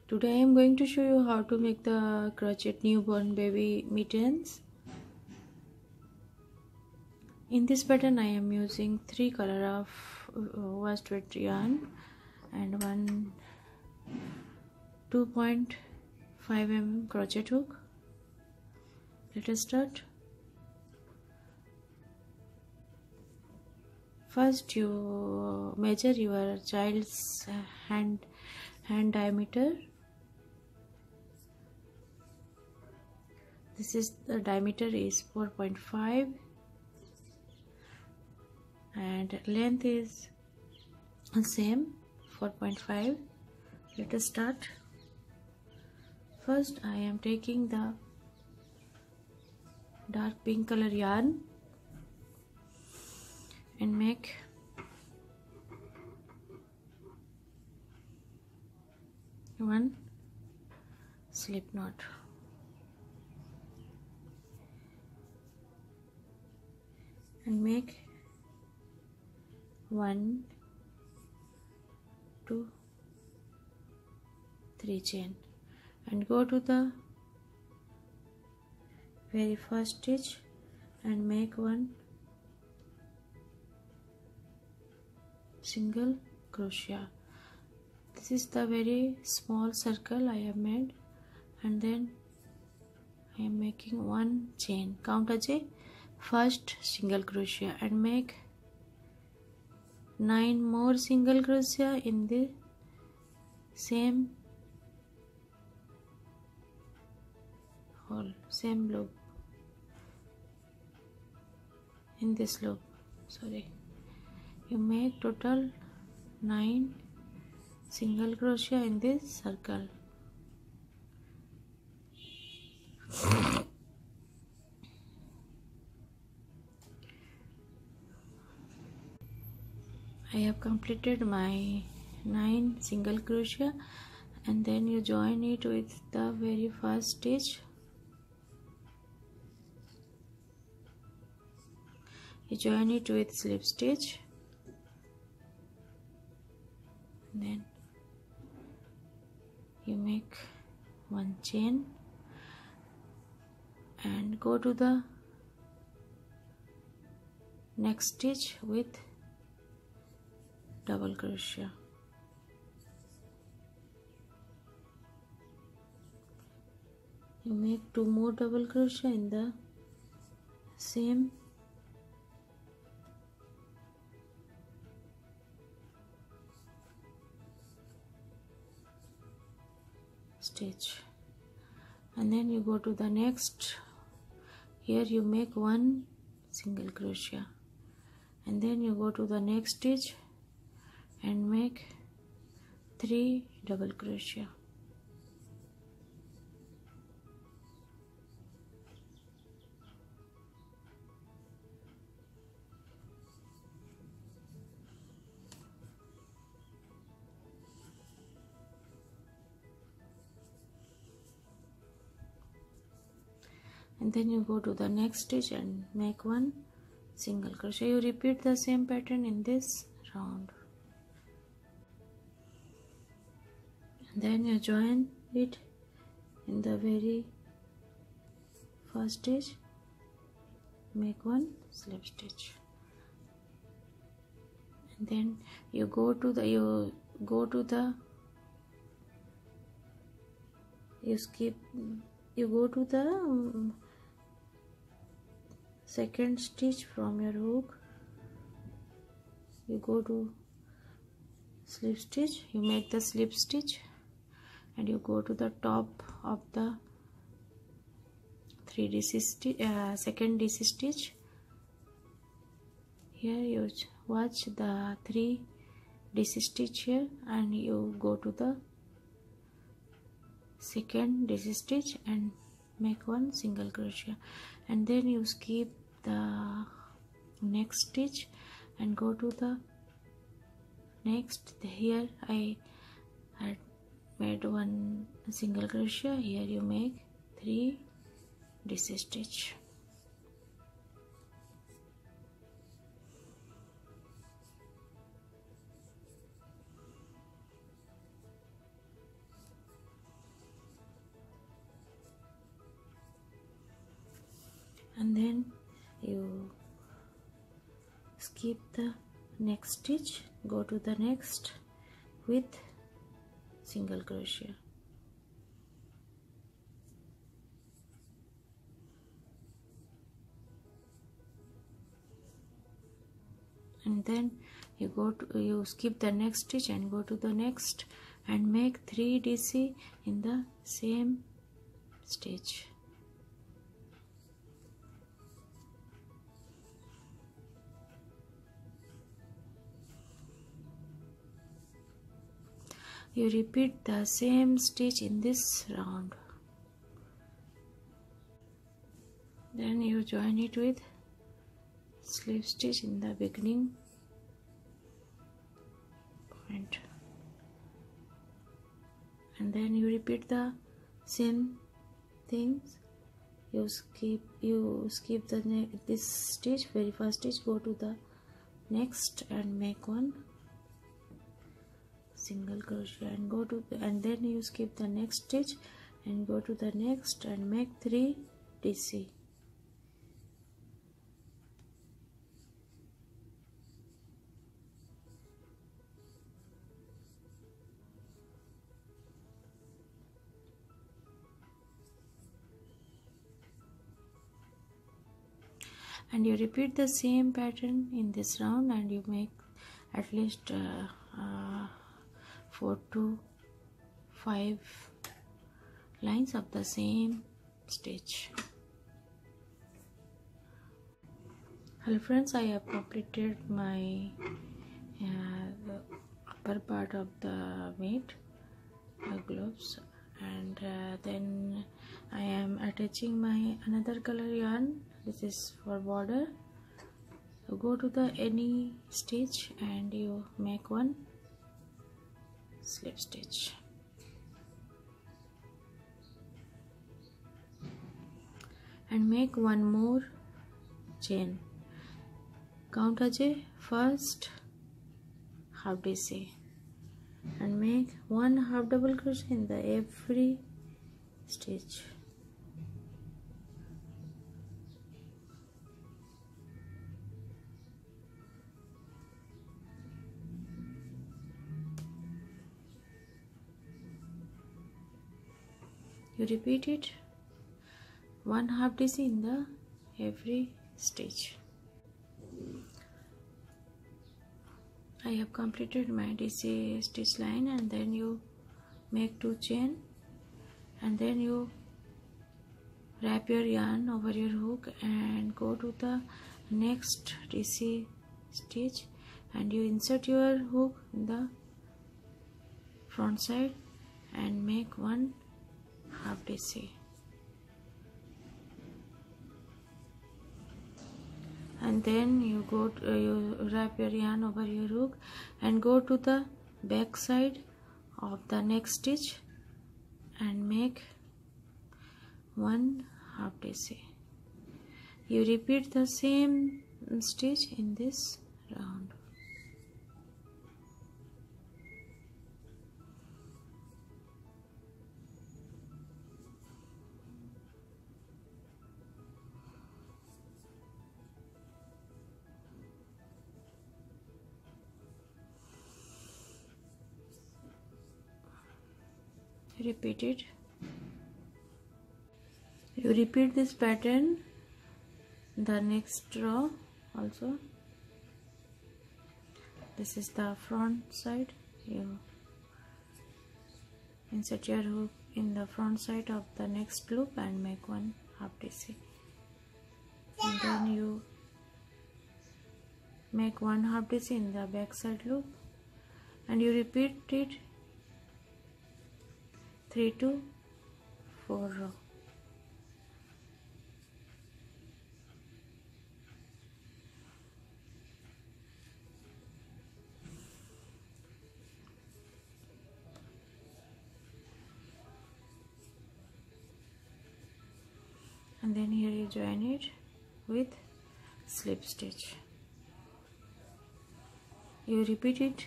Today I am going to show you how to make the crochet newborn baby mittens. In this pattern I am using 3 color of worsted yarn and one 2.5 mm crochet hook. Let us start. First you measure your child's hand diameter. This is the diameter is 4.5 and length is same 4.5. Let us start. First I am taking the dark pink color yarn and make one slip knot. And make 1, 2, 3 chain and go to the very first stitch and make one single crochet. This is the very small circle I have made, and then I am making one chain. Count as a first single crochet and make 9 more single crochet in the same hole, same loop, in this loop. You make total 9 single crochet in this circle. I have completed my 9 single crochet, and then you join it with the very first stitch. You join it with slip stitch, and then you make one chain and go to the next stitch with double crochet. You make 2 more double crochet in the same stitch, and then you go to the next. Here you make 1 single crochet, and then you go to the next stitch and make 3 double crochet. And then you go to the next stitch and make 1 single crochet. You repeat the same pattern in this round. And then you join it in the very first stitch, make 1 slip stitch, and then you go to the second stitch from your hook. You go to slip stitch, you make the slip stitch, and you go to the top of the 3 DC stitch, second DC stitch. Here you watch the 3 DC stitch here, and you go to the second DC stitch and make 1 single crochet, and then you skip the next stitch and go to the next. Here I had made 1 single crochet. Here you make 3 DC stitch. and then you skip the next stitch, go to the next with single crochet. And then you skip the next stitch and go to the next and make 3 DC in the same stitch. You repeat the same stitch in this round. Then you join it with slip stitch in the beginning point, and then you repeat the same things. You skip this stitch, very first stitch, go to the next and make 1 single crochet and go to and then you skip the next stitch and go to the next and make 3 DC. And you repeat the same pattern in this round, and you make at least 4 to 5 lines of the same stitch. Hello friends, I have completed my upper part of the mitt gloves, and then I am attaching my another color yarn. This is for border. You go to the any stitch and you make 1 slip stitch, and make 1 more chain. Count as a first half DC and make 1 half double crochet in the every stitch. You repeat it 1 half DC in the every stitch. I have completed my DC stitch line, and then you make 2 chain, and then you wrap your yarn over your hook and go to the next DC stitch, and you insert your hook in the front side and make 1 half DC, and then you wrap your yarn over your hook and go to the back side of the next stitch and make 1 half DC. You repeat the same stitch in this round. Repeat it. You repeat this pattern the next row also. This is the front side. You insert your hook in the front side of the next loop and make 1 half DC, and then you make 1 half DC in the back side loop, and you repeat it 3 to 4 row. And then here you join it with slip stitch. You repeat it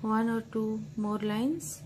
1 or 2 more lines